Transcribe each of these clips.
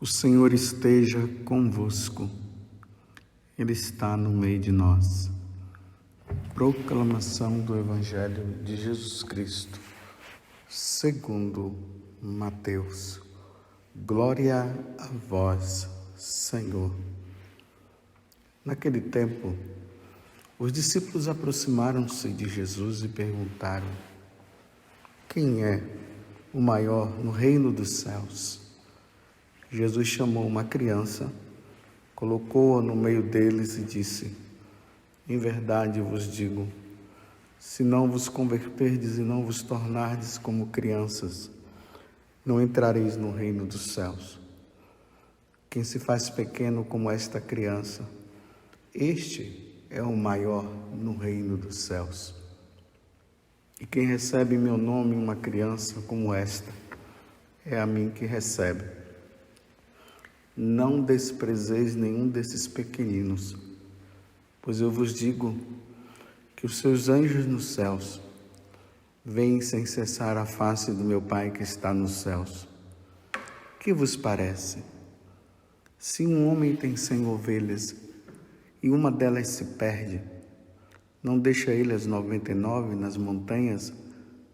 O Senhor esteja convosco, Ele está no meio de nós. Proclamação do Evangelho de Jesus Cristo, segundo Mateus. Glória a vós, Senhor. Naquele tempo, os discípulos aproximaram-se de Jesus e perguntaram: quem é o maior no reino dos céus? Jesus chamou uma criança, colocou-a no meio deles e disse: em verdade vos digo, se não vos converterdes e não vos tornardes como crianças, não entrareis no reino dos céus. Quem se faz pequeno como esta criança, este é o maior no reino dos céus. E quem recebe em meu nome uma criança como esta, é a mim que recebe. Não desprezeis nenhum desses pequeninos, pois eu vos digo que os seus anjos nos céus veem sem cessar a face do meu Pai que está nos céus. Que vos parece? Se um homem tem 100 ovelhas e uma delas se perde, não deixa ele as 99 nas montanhas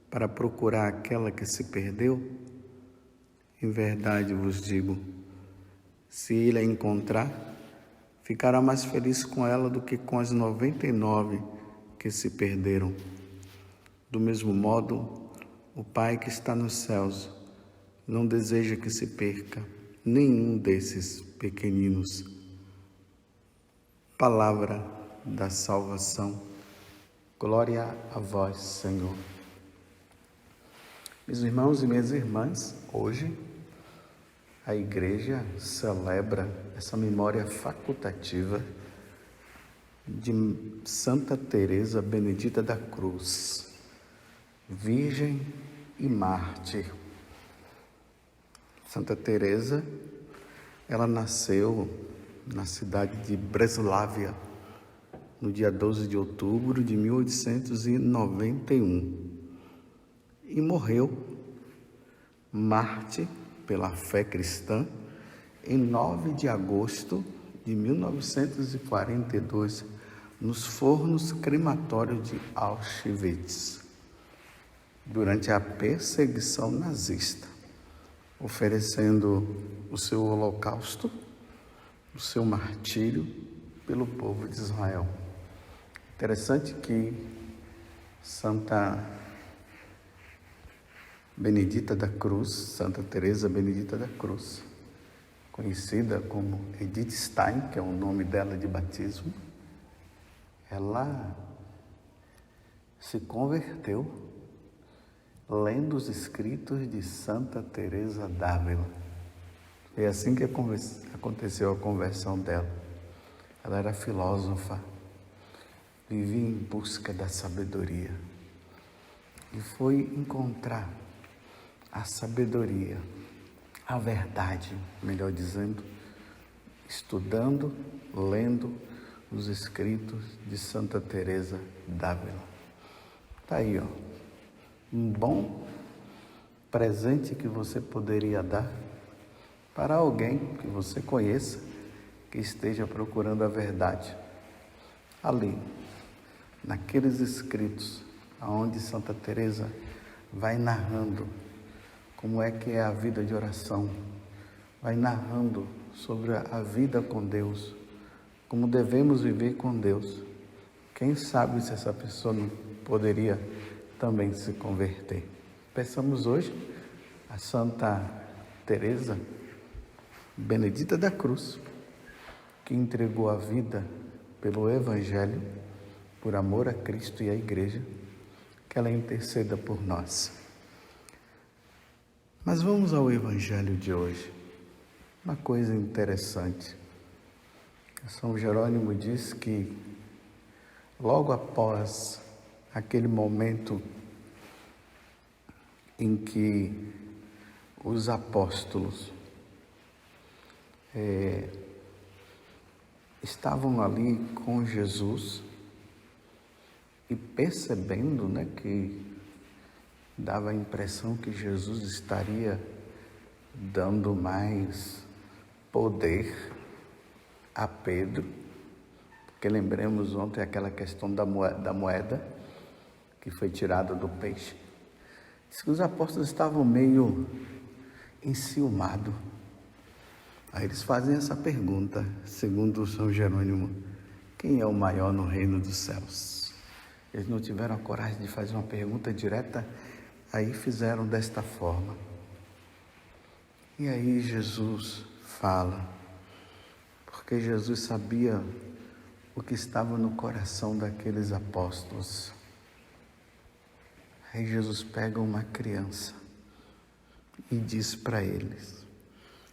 para procurar aquela que se perdeu? Em verdade vos digo, se ele a encontrar, ficará mais feliz com ela do que com as 99 que se perderam. Do mesmo modo, o Pai que está nos céus não deseja que se perca nenhum desses pequeninos. Palavra da salvação. Glória a vós, Senhor. Meus irmãos e minhas irmãs, hoje a Igreja celebra essa memória facultativa de Santa Teresa Benedita da Cruz, Virgem e Mártir. Santa Teresa, ela nasceu na cidade de Breslávia, no dia 12 de outubro de 1891, e morreu mártir pela fé cristã em 9 de agosto de 1942, nos fornos crematórios de Auschwitz, durante a perseguição nazista, oferecendo o seu holocausto, o seu martírio pelo povo de Israel. Interessante que Santa Benedita da Cruz, Santa Teresa Benedita da Cruz, conhecida como Edith Stein, que é o nome dela de batismo, ela se converteu lendo os escritos de Santa Teresa d'Ávila. Foi assim que aconteceu a conversão dela. Ela era filósofa, vivia em busca da sabedoria e foi encontrar a sabedoria, a verdade, melhor dizendo, estudando, lendo os escritos de Santa Teresa d'Ávila. Está aí, um bom presente que você poderia dar para alguém que você conheça, que esteja procurando a verdade. Ali, naqueles escritos, onde Santa Teresa vai narrando como é que é a vida de oração, vai narrando sobre a vida com Deus, como devemos viver com Deus. Quem sabe se essa pessoa não poderia também se converter. Peçamos hoje a Santa Teresa Benedita da Cruz, que entregou a vida pelo Evangelho, por amor a Cristo e à Igreja, que ela interceda por nós. Mas vamos ao Evangelho de hoje. Uma coisa interessante. São Jerônimo diz que logo após aquele momento em que os apóstolos estavam ali com Jesus e percebendo, que dava a impressão que Jesus estaria dando mais poder a Pedro, porque lembremos ontem aquela questão da moeda que foi tirada do peixe. Diz que os apóstolos estavam meio enciumados. Aí eles fazem essa pergunta, segundo São Jerônimo: quem é o maior no reino dos céus? Eles não tiveram a coragem de fazer uma pergunta direta, aí fizeram desta forma. E aí Jesus fala, porque Jesus sabia o que estava no coração daqueles apóstolos. Aí Jesus pega uma criança e diz para eles: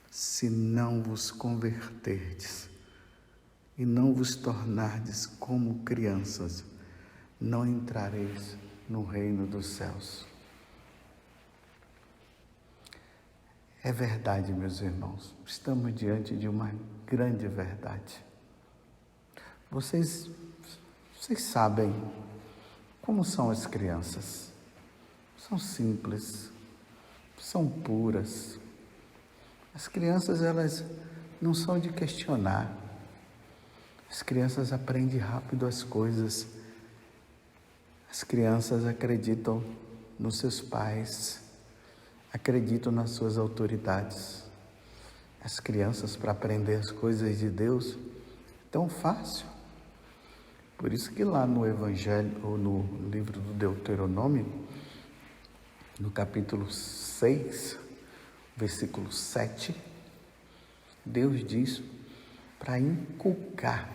se não vos converterdes e não vos tornardes como crianças, não entrareis no reino dos céus. É verdade, meus irmãos, estamos diante de uma grande verdade. Vocês sabem como são as crianças. São simples, são puras. As crianças, elas não são de questionar. As crianças aprendem rápido as coisas. As crianças acreditam nos seus pais, acreditam nas suas autoridades. As crianças, para aprender as coisas de Deus, é tão fácil. Por isso que lá no Evangelho, ou no livro do Deuteronômio, no capítulo 6, versículo 7, Deus diz para inculcar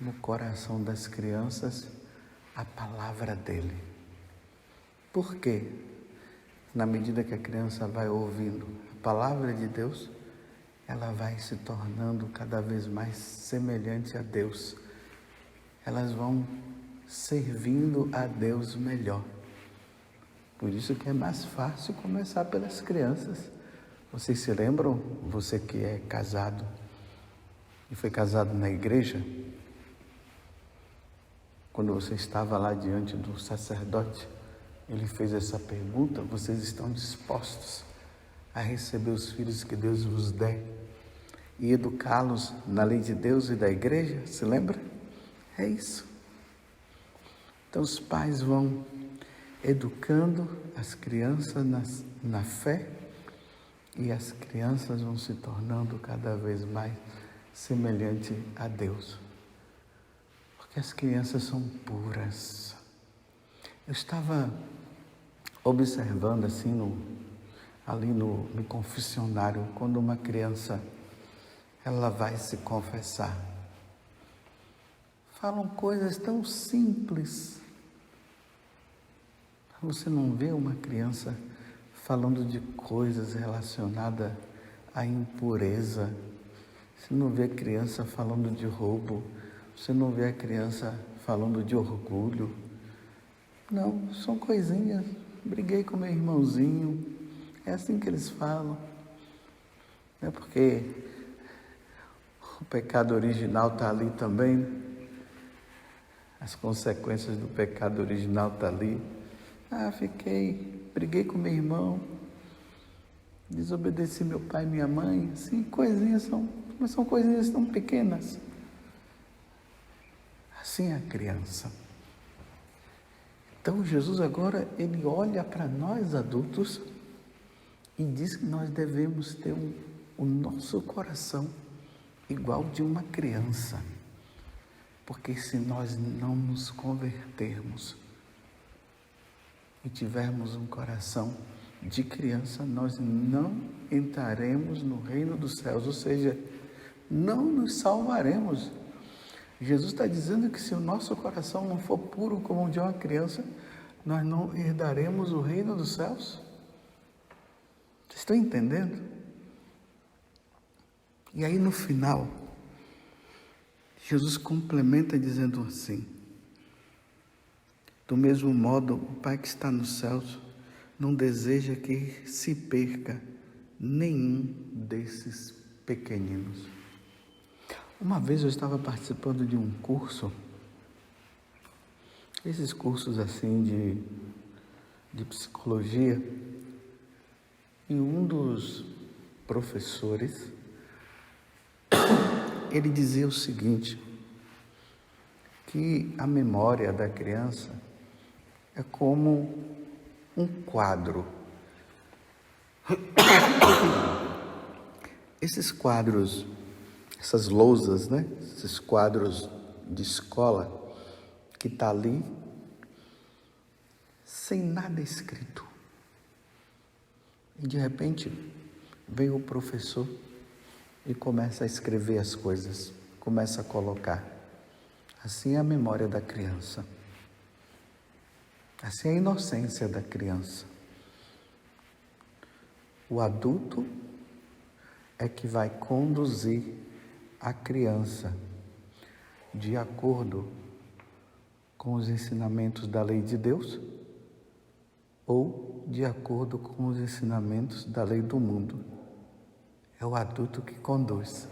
no coração das crianças a palavra dele. Por quê? Na medida que a criança vai ouvindo a palavra de Deus, ela vai se tornando cada vez mais semelhante a Deus. Elas vão servindo a Deus melhor. Por isso que é mais fácil começar pelas crianças. Vocês se lembram, você que é casado e foi casado na igreja, quando você estava lá diante do sacerdote, ele fez essa pergunta: vocês estão dispostos a receber os filhos que Deus vos der e educá-los na lei de Deus e da igreja? Se lembra? É isso. Então os pais vão educando as crianças na fé, e as crianças vão se tornando cada vez mais semelhante a Deus. Porque as crianças são puras. Eu estava observando assim ali no confessionário, quando uma criança ela vai se confessar. Falam coisas tão simples. Você não vê uma criança falando de coisas relacionadas à impureza. Você não vê a criança falando de roubo. Você não vê a criança falando de orgulho. Não, são coisinhas. Briguei com meu irmãozinho. É assim que eles falam. É porque o pecado original está ali também. As consequências do pecado original estão ali. Briguei com meu irmão, desobedeci meu pai e minha mãe, assim, mas são coisinhas tão pequenas. Assim é a criança. Então Jesus agora, ele olha para nós adultos e diz que nós devemos ter o nosso coração igual de uma criança. Porque se nós não nos convertermos e tivermos um coração de criança, nós não entraremos no reino dos céus, ou seja, não nos salvaremos. Jesus está dizendo que se o nosso coração não for puro como o de uma criança, nós não herdaremos o reino dos céus. Vocês estão entendendo? E aí no final, Jesus complementa dizendo assim: do mesmo modo, o Pai que está nos céus não deseja que se perca nenhum desses pequeninos. Uma vez eu estava participando de um curso, esses cursos assim de psicologia, e um dos professores ele dizia o seguinte, que a memória da criança é como um quadro. Esses quadros, essas lousas, né? Esses quadros de escola que está ali, sem nada escrito. E de repente vem o professor e começa a escrever as coisas, começa a colocar. Assim é a memória da criança. Assim é a inocência da criança. O adulto é que vai conduzir a criança de acordo com os ensinamentos da lei de Deus ou de acordo com os ensinamentos da lei do mundo. É o adulto que conduz,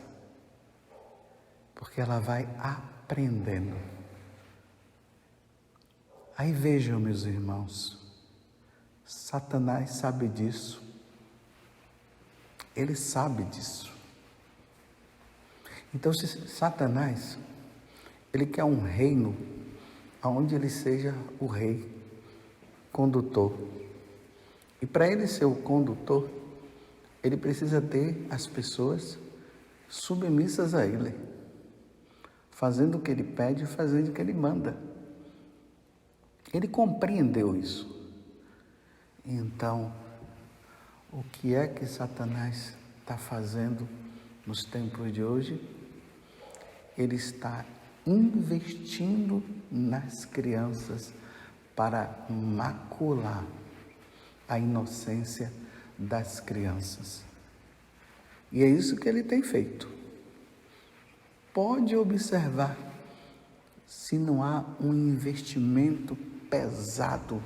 porque ela vai aprendendo. Aí vejam, meus irmãos, Satanás sabe disso. Ele sabe disso. Então, se Satanás, ele quer um reino onde ele seja o rei, condutor. E para ele ser o condutor, ele precisa ter as pessoas submissas a ele, fazendo o que ele pede, fazendo o que ele manda. Ele compreendeu isso. Então, o que é que Satanás está fazendo nos tempos de hoje? Ele está investindo nas crianças para macular a inocência das crianças. E é isso que ele tem feito. Pode observar se não há um investimento pesado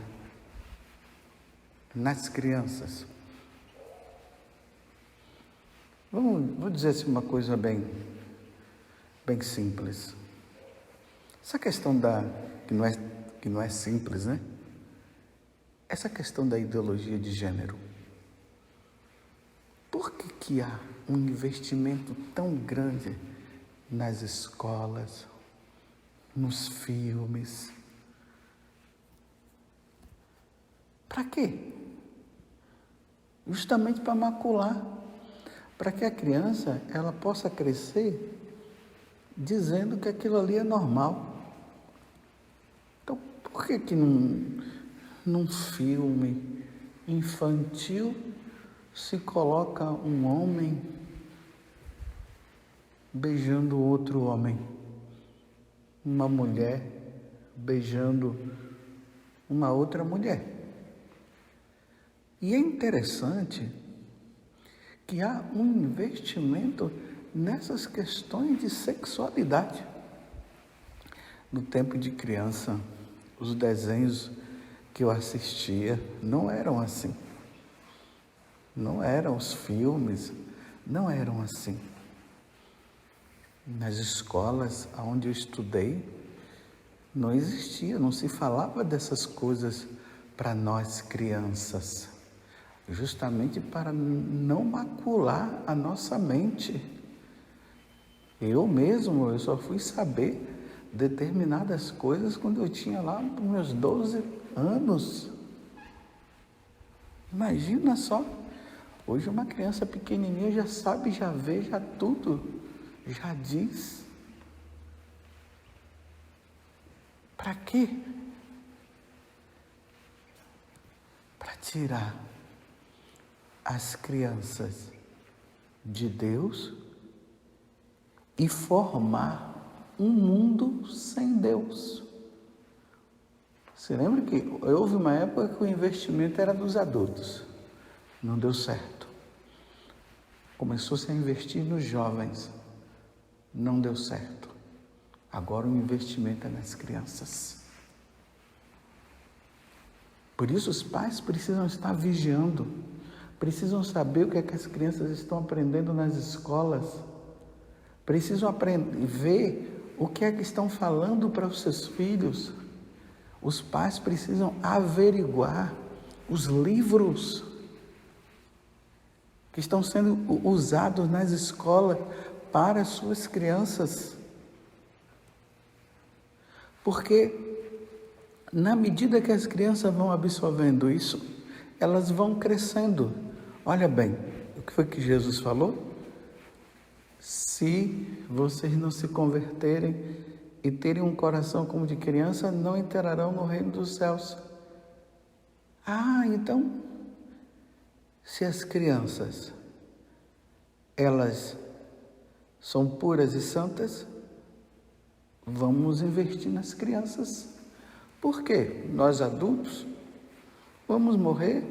nas crianças. Vou dizer assim uma coisa bem simples. Essa questão que não é simples, né? Essa questão da ideologia de gênero. Por que há um investimento tão grande nas escolas, nos filmes? Para quê? Justamente para macular, para que a criança ela possa crescer dizendo que aquilo ali é normal. Então, por que num filme infantil se coloca um homem beijando outro homem, uma mulher beijando uma outra mulher? E é interessante que há um investimento nessas questões de sexualidade. No tempo de criança, os desenhos que eu assistia não eram assim. Não eram os filmes, não eram assim. Nas escolas onde eu estudei, não existia, não se falava dessas coisas para nós crianças, justamente para não macular a nossa mente. Eu só fui saber determinadas coisas quando eu tinha lá meus 12 anos. Imagina só, hoje uma criança pequenininha já sabe, já vê, já tudo, já diz. Para quê? Para tirar as crianças de Deus e formar um mundo sem Deus. Você lembra que houve uma época que o investimento era dos adultos, não deu certo. Começou-se a investir nos jovens, não deu certo. Agora o investimento é nas crianças. Por isso os pais precisam estar vigiando, precisam saber o que é que as crianças estão aprendendo nas escolas, precisam aprender, ver o que é que estão falando para os seus filhos. Os pais precisam averiguar os livros que estão sendo usados nas escolas para as suas crianças. Porque na medida que as crianças vão absorvendo isso, elas vão crescendo. Olha bem, o que foi que Jesus falou? Se vocês não se converterem e terem um coração como de criança, não entrarão no reino dos céus. Então, se as crianças, elas são puras e santas, vamos investir nas crianças. Por quê? Nós adultos vamos morrer,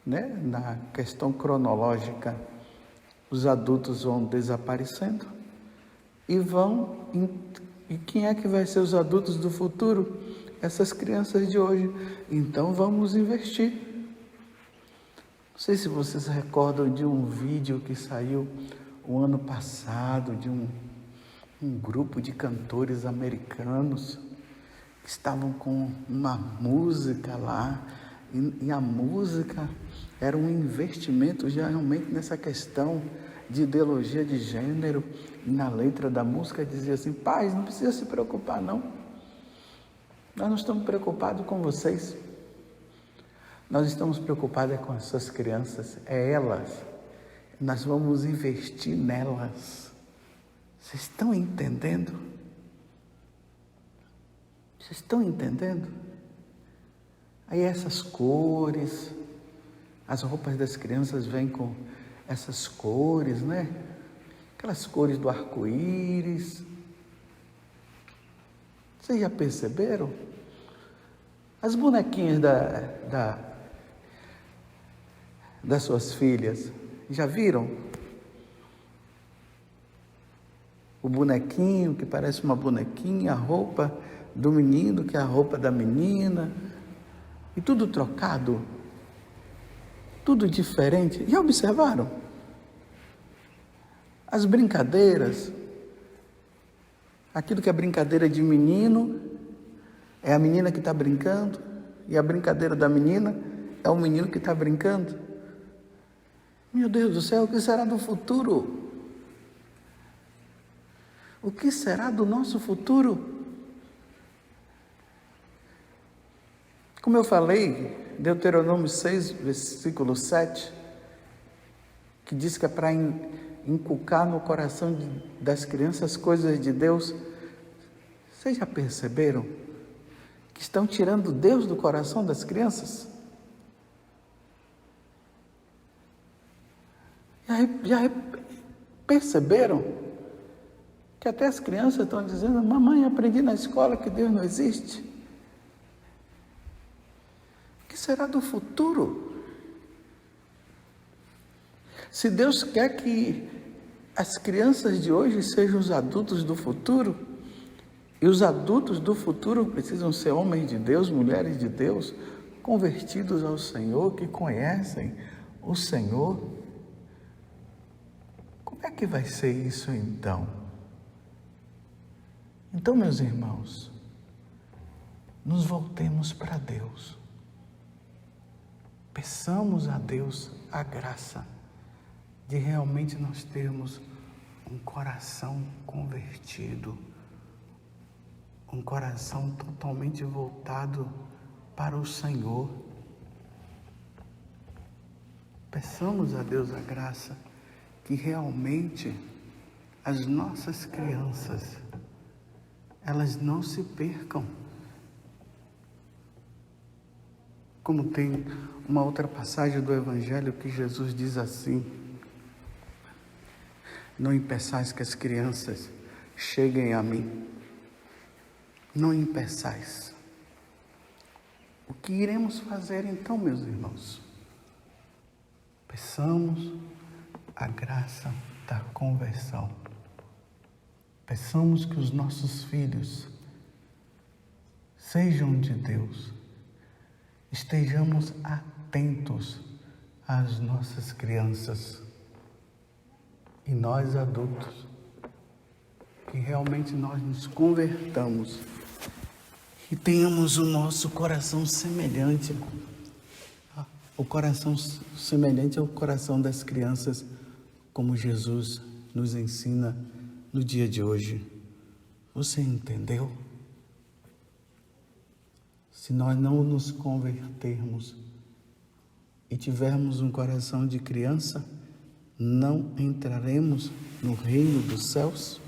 né? Na questão cronológica, os adultos vão desaparecendo e quem é que vai ser os adultos do futuro? Essas crianças de hoje. Então vamos investir. Não sei se vocês recordam de um vídeo que saiu o ano passado de um grupo de cantores americanos que estavam com uma música lá, e a música era um investimento já realmente nessa questão de ideologia de gênero, e na letra da música dizia assim: pais, não precisa se preocupar não, nós não estamos preocupados com vocês, nós estamos preocupados com as suas crianças, elas, nós vamos investir nelas. Vocês estão entendendo? Vocês estão entendendo? Aí essas cores, as roupas das crianças vêm com essas cores, né? Aquelas cores do arco-íris. Vocês já perceberam? As bonequinhas das suas filhas, já viram? O bonequinho que parece uma bonequinha, a roupa do menino que é a roupa da menina, e tudo trocado, tudo diferente. Já observaram? As brincadeiras, aquilo que é brincadeira de menino, é a menina que está brincando, e a brincadeira da menina é o menino que está brincando. Meu Deus do céu, o que será do futuro? O que será do nosso futuro? Como eu falei, Deuteronômio 6, versículo 7, que diz que é para inculcar no coração das crianças as coisas de Deus. Vocês já perceberam que estão tirando Deus do coração das crianças? Já perceberam que até as crianças estão dizendo: mamãe, aprendi na escola que Deus não existe? O que será do futuro? Se Deus quer que as crianças de hoje sejam os adultos do futuro, e os adultos do futuro precisam ser homens de Deus, mulheres de Deus, convertidos ao Senhor, que conhecem o Senhor, como é que vai ser isso então? Então, meus irmãos, nos voltemos para Deus. Peçamos a Deus a graça de realmente nós termos um coração convertido, um coração totalmente voltado para o Senhor. Peçamos a Deus a graça que realmente as nossas crianças, elas não se percam. Como tem uma outra passagem do Evangelho que Jesus diz assim: não impeçais que as crianças cheguem a mim. Não impeçais. O que iremos fazer então, meus irmãos? Peçamos a graça da conversão. Peçamos que os nossos filhos sejam de Deus. Estejamos atentos às nossas crianças. E nós adultos, que realmente nós nos convertamos e tenhamos o nosso coração semelhante, o coração semelhante ao coração das crianças, como Jesus nos ensina no dia de hoje. Você entendeu? Se nós não nos convertermos e tivermos um coração de criança, não entraremos no reino dos céus?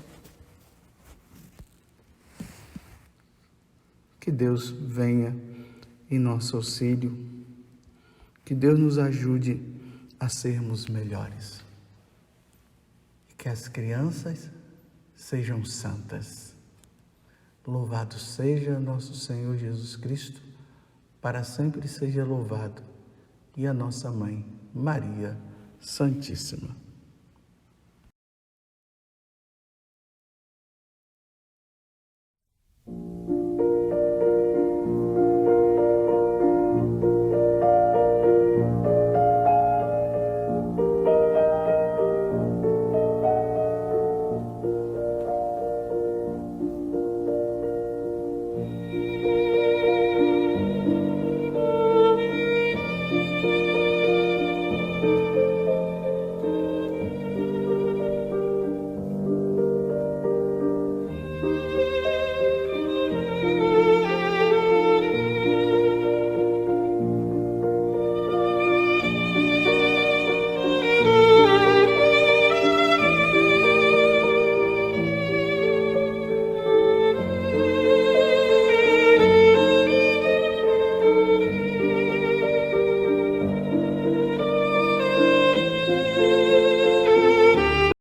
Que Deus venha em nosso auxílio, que Deus nos ajude a sermos melhores, e que as crianças sejam santas. Louvado seja nosso Senhor Jesus Cristo, para sempre seja louvado, e a nossa Mãe, Maria Santíssima.